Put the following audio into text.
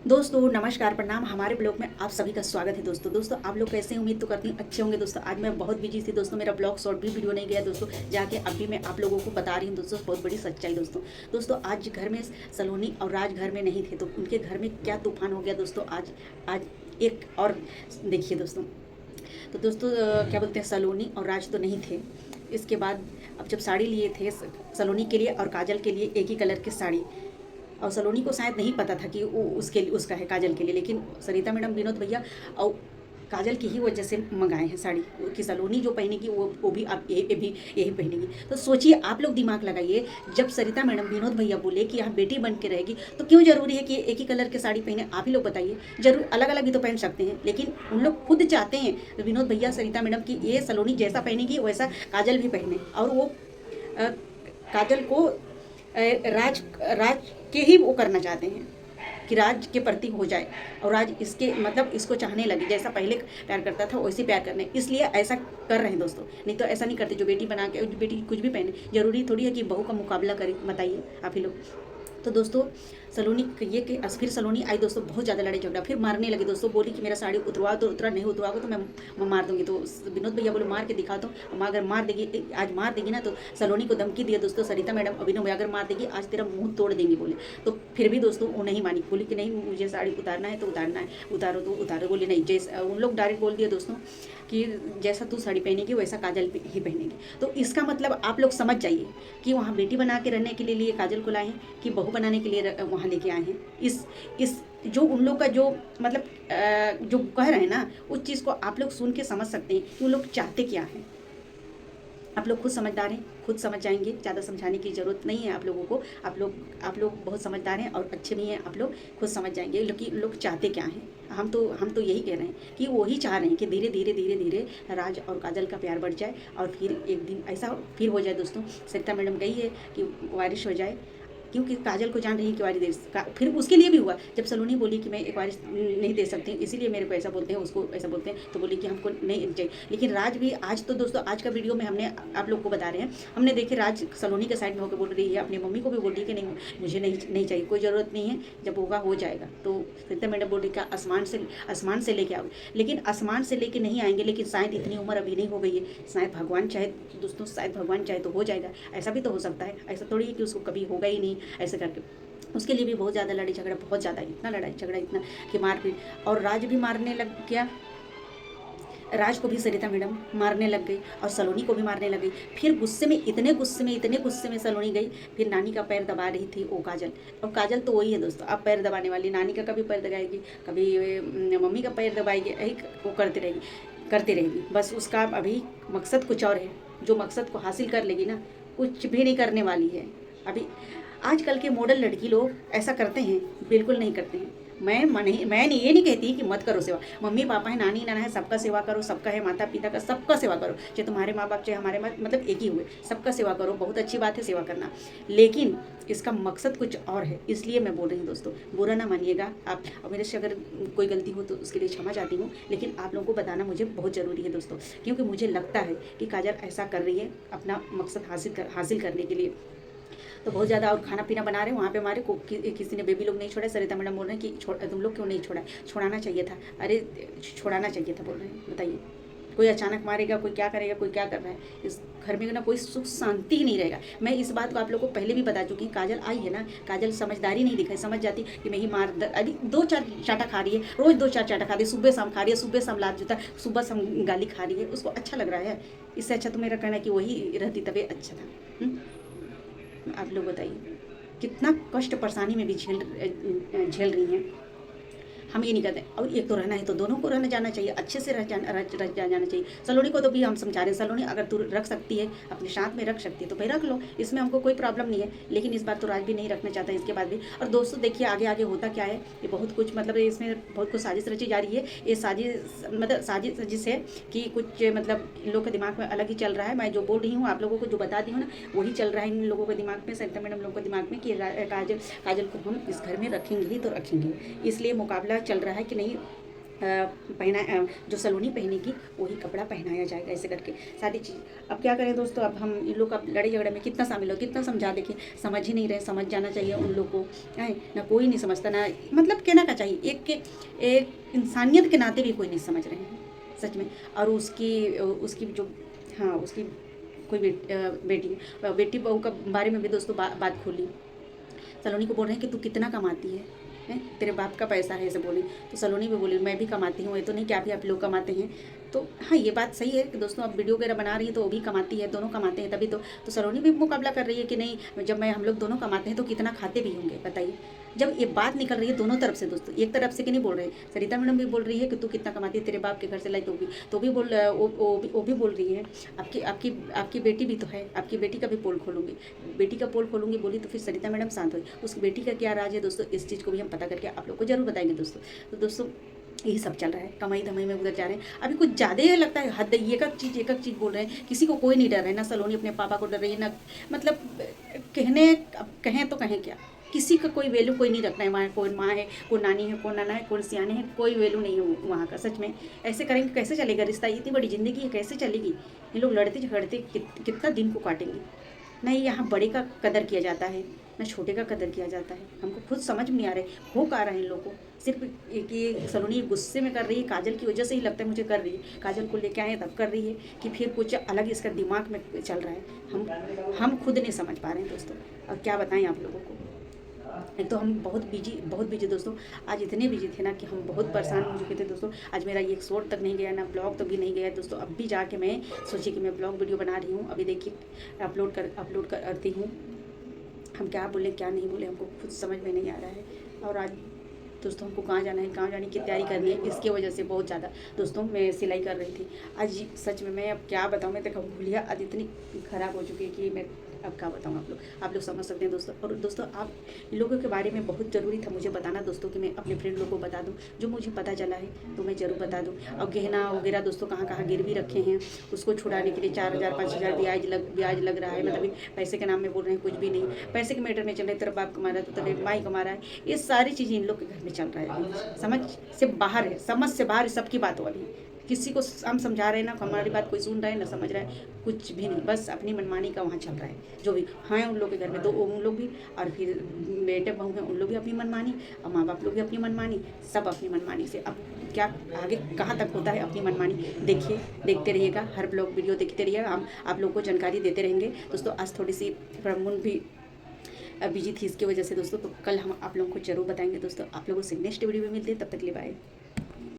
दोस्तों नमस्कार प्रणाम। हमारे ब्लॉग में आप सभी का स्वागत है। दोस्तों आप लोग कैसे हैं? उम्मीद तो करती हूँ अच्छे होंगे। दोस्तों आज मैं बहुत बिजी थी दोस्तों, मेरा ब्लॉग शॉर्ट भी वीडियो नहीं गया दोस्तों, जाके अभी मैं आप लोगों को बता रही हूँ दोस्तों, बहुत बड़ी सच्चाई दोस्तों आज घर में सलोनी और राज घर में नहीं थे, तो उनके घर में क्या तूफान हो गया दोस्तों। आज एक और देखिए दोस्तों। तो दोस्तों क्या बोलते हैं, सलोनी और राज तो नहीं थे। इसके बाद अब जब साड़ी लिए थे सलोनी के लिए और काजल के लिए एक ही कलर की साड़ी, और सलोनी को शायद नहीं पता था कि वो उसके लिए उसका है काजल के लिए, लेकिन सरिता मैडम, विनोद भैया और काजल की ही वजह से मंगाए हैं साड़ी कि सलोनी जो पहनेगी वो भी आप ये भी यही पहनेगी। तो सोचिए, आप लोग दिमाग लगाइए, जब सरिता मैडम विनोद भैया बोले कि यहाँ बेटी बन के रहेगी तो क्यों ज़रूरी है कि एक ही कलर की साड़ी पहने? आप ही लोग बताइए। जरूर अलग अलग भी तो पहन सकते हैं, लेकिन उन लोग खुद चाहते हैं विनोद भैया सरिता मैडम की ये सलोनी जैसा पहनेगी वैसा काजल भी पहने, और वो काजल को राज राज के ही वो करना चाहते हैं कि राज के प्रति हो जाए, और राज इसके मतलब इसको चाहने लगे, जैसा पहले प्यार करता था वैसे प्यार करने, इसलिए ऐसा कर रहे हैं दोस्तों। नहीं तो ऐसा नहीं करते, जो बेटी बना के बेटी कुछ भी पहने, जरूरी थोड़ी है कि बहू का मुकाबला करे। बताइए आप ही लोग। तो दोस्तों सलोनी ये कि फिर सलोनी आई दोस्तों, बहुत ज़्यादा लड़ाई झगड़ा, फिर मारने लगी दोस्तों, बोली कि मेरा साड़ी उतरवा तो उतरा, नहीं उतरवाओगे तो मैं मार दूंगी। तो विनोद भैया बोले मार के दिखा दो, अगर मार देगी, आज मार देगी ना, तो सलोनी को धमकी दिया दोस्तों सरिता मैडम, अभिनव भैया अगर मार देगी आज तेरा मुंह तोड़ देंगे बोले। तो फिर भी दोस्तों वो नहीं मानी, बोली कि नहीं मुझे साड़ी उतारना है तो उतारना है, उतारो तो उतारो। बोली नहीं, जैसे उन लोग डायरेक्ट बोल दिया दोस्तों कि जैसा तू साड़ी पहनेगी वैसा काजल ही पहनेगी। तो इसका मतलब आप लोग समझ जाइए कि वहाँ बेटी बना के रहने के लिए काजल को लाए हैं कि बहू बनाने के लिए वहाँ लेके आए हैं। इस जो उन लोग का जो मतलब जो कह रहे हैं ना, उस चीज़ को आप लोग सुन के समझ सकते हैं कि उन लोग चाहते क्या हैं। आप लोग खुद समझदार हैं, खुद समझ जाएंगे, ज़्यादा समझाने की ज़रूरत नहीं है आप लोगों को। आप लोग बहुत समझदार हैं और अच्छे भी हैं, आप लोग खुद समझ जाएंगे कि लोग चाहते क्या हैं। हम तो यही कह रहे हैं कि वही चाह रहे हैं कि धीरे धीरे धीरे धीरे राज और काजल का प्यार बढ़ जाए, और फिर एक दिन ऐसा फिर हो जाए दोस्तों, सरिता मैडम गई है कि वारिश हो जाए, क्योंकि काजल को जान रही है कि वारिस फिर उसके लिए भी हुआ। जब सलोनी बोली कि मैं एक वारिस नहीं दे सकती, इसीलिए मेरे को ऐसा बोलते हैं, उसको ऐसा बोलते हैं, तो बोली कि हमको नहीं चाहिए। लेकिन राज भी आज तो दोस्तों, आज का वीडियो में हमने आप लोग को बता रहे हैं, हमने देखे राज सलोनी के साइड में होकर बोल रही है, अपनी मम्मी को भी बोल रही है कि नहीं मुझे नहीं चाहिए, कोई ज़रूरत नहीं है, जब होगा हो जाएगा। तो सरिता मैडम बोल रही क्या आसमान से लेके आओ, लेकिन आसमान से लेके नहीं आएंगे, लेकिन शायद इतनी उम्र अभी नहीं हो गई है, शायद भगवान चाहे दोस्तों, शायद भगवान चाहे तो हो जाएगा। ऐसा भी तो हो सकता है, ऐसा थोड़ी है कि उसको कभी होगा ही नहीं ऐसे करके। उसके लिए भी बहुत ज़्यादा लड़ाई झगड़ा, बहुत ज़्यादा, इतना लड़ाई झगड़ा इतना कि मारपीट, और राज भी मारने लग गया। राज को भी सरिता मैडम मारने लग गई और सलोनी को भी मारने लग गई। फिर इतने गुस्से में सलोनी गई, फिर नानी का पैर दबा रही थी वो काजल, और काजल तो वही है दोस्तों, अब पैर दबाने वाली, नानी का कभी पैर दबाएगी, कभी मम्मी का पैर दबाएगी, यही वो करती रहेगी। बस उसका अभी मकसद कुछ और है, जो मकसद को हासिल कर लेगी ना, कुछ भी नहीं करने वाली है। अभी आजकल के मॉडल लड़की लोग ऐसा करते हैं? बिल्कुल नहीं करते हैं। मैं ये नहीं कहती कि मत करो सेवा, मम्मी पापा है, नानी नाना है, सबका सेवा करो, सबका है, माता पिता का, सबका सेवा करो, चाहे तुम्हारे माँ बाप चाहे हमारे माँ, मतलब एक ही हुए, सबका सेवा करो, बहुत अच्छी बात है सेवा करना, लेकिन इसका मकसद कुछ और है। इसलिए मैं बोल रही हूँ दोस्तों, बुरा ना मानिएगा आप, और मेरे से अगर कोई गलती हो तो उसके लिए क्षमा चाहती हूँ, लेकिन आप लोगों को बताना मुझे बहुत ज़रूरी है दोस्तों, क्योंकि मुझे लगता है कि काजल ऐसा कर रही है अपना मकसद हासिल करने के लिए। तो बहुत ज़्यादा, और खाना पीना बना रहे हैं वहाँ पे हमारे को किसी ने बेबी लोग नहीं छोड़ा। सरिता मैडम बोल रहे हैं कि तुम लोग क्यों नहीं छोड़ा, छोड़ाना चाहिए था, अरे छोड़ाना चाहिए था बोल रहे हैं। बताइए, कोई अचानक मारेगा, कोई क्या करेगा, कोई क्या कर रहा है, इस घर में ना कोई सुख शांति ही नहीं रहेगा। मैं इस बात को आप लोगों को पहले भी बता चुकी हूँ। काजल आई है ना, काजल समझदारी नहीं दिखाई, समझ जाती कि मैं ही अभी 2-4 चाटा खा रही है, रोज़ 2-4 चाटा खा रही है, सुबह शाम खा रही है, सुबह शाम लात जूता, सुबह शाम गाली खा रही है, उसको अच्छा लग रहा है। इससे अच्छा तो मेरा कहना है कि वही रहती तभी अच्छा था। आप लोग बताइए, कितना कष्ट परेशानी में भी झेल रही हैं। हम ये नहीं करते, और एक तो रहना है तो दोनों को रहना जाना चाहिए, अच्छे से रह जाना चाहिए। सलोनी को तो भी हम समझा रहे हैं, सलोनी अगर तू रख सकती है, अपने साथ में रख सकती है तो भाई रख लो, इसमें हमको कोई प्रॉब्लम नहीं है। लेकिन इस बार तो राज भी नहीं रखना चाहता है इसके बाद भी। और दोस्तों देखिए आगे आगे होता क्या है, ये बहुत कुछ मतलब इसमें बहुत कुछ साजिश रची जा रही है। ये साजिश है कि कुछ मतलब इन लोगों के दिमाग में अलग ही चल रहा है। मैं जो बोल रही हूँ आप लोगों को जो बता दी हूँ ना, वही चल रहा है इन लोगों के दिमाग में, सरिता मैडम लोगों के दिमाग में, कि काजल को हम इस घर में रखेंगे ही तो रखेंगे। इसलिए मुकाबला चल रहा है कि नहीं पहना जो सलोनी पहनेगी वही कपड़ा पहनाया जाएगा, ऐसे करके सारी चीज़। अब क्या करें दोस्तों, अब हम इन लोग का लड़ाई झगड़े में कितना शामिल हो, कितना समझा, देखिए समझ ही नहीं रहे, समझ जाना चाहिए उन लोग को है ना। कोई नहीं समझता ना, मतलब कहना क्या चाहिए, एक इंसानियत के नाते भी कोई नहीं समझ रहे हैं सच में। और उसकी उसकी जो, हाँ उसकी कोई बेटी बेटी बहू का बारे में भी दोस्तों बात खोली। सलोनी को बोल रहे हैं कि तू कितना कमाती है, तेरे बाप का पैसा है, ऐसे बोली। तो सलोनी भी बोली मैं भी कमाती हूँ, ये तो नहीं कि आप लोग कमाते हैं। तो हाँ ये बात सही है कि दोस्तों आप वीडियो वगैरह बना रही है तो वो भी कमाती है, दोनों कमाते हैं तभी तो सलोनी भी मुकाबला कर रही है कि नहीं, जब हम लोग दोनों कमाते हैं तो कितना खाते भी होंगे बताइए। जब ये बात निकल रही है दोनों तरफ से दोस्तों, एक तरफ से कि नहीं बोल रहे हैं, सरिता मैडम भी बोल रही है कि तू कितना कमाती है, तेरे बाप के घर से लाई, तो भी वो भी बोल रही है। आपकी आपकी आपकी बेटी भी तो है, आपकी बेटी का भी पोल खोलूंगी, बेटी का पोल खोलूंगी बोली तो फिर सरिता मैडम शांत हुई। उस बेटी का क्या राज है दोस्तों, इस चीज़ को भी हम पता करके आप लोग को जरूर बताएंगे दोस्तों। तो दोस्तों यही सब चल रहा है, कमाई धमाई में उधर जा रहे हैं। अभी कुछ ज़्यादा ही लगता है, हद एक एक चीज़ बोल रहे हैं, किसी को कोई नहीं डर रहा है ना। सलोनी अपने पापा को डर रही है ना, मतलब कहें तो कहें क्या, किसी का कोई वैल्यू कोई नहीं रखना है वहाँ। कौन माँ है, कौन नानी है, कौन नाना है, कौन सियाने हैं, कोई वैल्यू नहीं है वहाँ का सच में। ऐसे करेंगे कैसे चलेगा रिश्ता, इतनी बड़ी ज़िंदगी है कैसे चलेगी। ये लोग लड़ते झगड़ते कितना दिन को काटेंगे। नहीं यहाँ बड़े का कदर किया जाता है ना छोटे का कदर किया जाता है। हमको खुद समझ में नहीं आ रहा है हो का रहा है इन लोगों को। सिर्फ एक ये सलोनी गुस्से में कर रही है, काजल की वजह से ही लगता है मुझे कर रही है, काजल को लेके आए तब कर रही है कि फिर कुछ अलग इसका दिमाग में चल रहा है। हम खुद नहीं समझ पा रहे हैं दोस्तों, और क्या बताएं आप लोगों को। एक तो हम बहुत बिजी दोस्तों, आज इतने बिजी थे ना कि हम बहुत परेशान हो चुके थे दोस्तों। आज मेरा ये शॉर्ट तक नहीं गया ना, ब्लॉग तक भी नहीं गया दोस्तों। अब भी जाके मैं सोची कि मैं ब्लॉग वीडियो बना रही हूँ, अभी देखिए अपलोड करती हूँ। हम क्या बोले क्या नहीं बोले हमको खुद समझ में नहीं आ रहा है। और आज दोस्तों हमको कहाँ जाना है, कहाँ जाने की तैयारी करनी है, इसके वजह से बहुत ज़्यादा दोस्तों मैं सिलाई कर रही थी आज। सच में मैं अब क्या बताऊँ, मैं तो भूलिया आज इतनी ख़राब हो चुकी है कि मैं अब क्या बताऊँ। आप लोग समझ सकते हैं दोस्तों। और दोस्तों आप लोगों के बारे में बहुत ज़रूरी था मुझे बताना दोस्तों, कि मैं अपने फ्रेंड लोगों को बता दूँ, जो मुझे पता चला है तो मैं ज़रूर बता दूँ। और गहना वगैरह दोस्तों कहाँ कहाँ गिरवी रखे हैं, उसको छुड़ाने के लिए 4,000 5,000 ब्याज लग रहा है। मतलब पैसे के नाम में बोल रहे हैं, कुछ भी नहीं, पैसे के मैटर में चल रहे, तेरा बाप कमा रहा है तो तेरे माई कमा रहा है। ये सारी चीज़ें इन लोग के घर में चल रहा है, समझ से बाहर है, समझ से बाहर सबकी बात हो। अभी किसी को हम समझा रहे हैं ना, हमारी बात कोई सुन रहा है ना समझ रहा है, कुछ भी नहीं, बस अपनी मनमानी का वहाँ चल रहा है। जो भी हैं उन लोग के घर में तो उन लोग भी, और फिर बेटे बहू हैं उन लोग भी अपनी मनमानी, और माँ बाप लोग भी अपनी मनमानी, सब अपनी मनमानी से। अब क्या आगे कहाँ तक होता है अपनी मनमानी, देखते रहिएगा, हर ब्लॉग वीडियो देखते रहिएगा, हम आप लोग को जानकारी देते रहेंगे दोस्तों। आज थोड़ी सी प्रमुन भी बिजी थी इसकी वजह से दोस्तों, तो कल हम आप लोगों को जरूर बताएंगे दोस्तों। आप लोगों से नेक्स्ट वीडियो में मिलते हैं, तब तक के लिए बाय।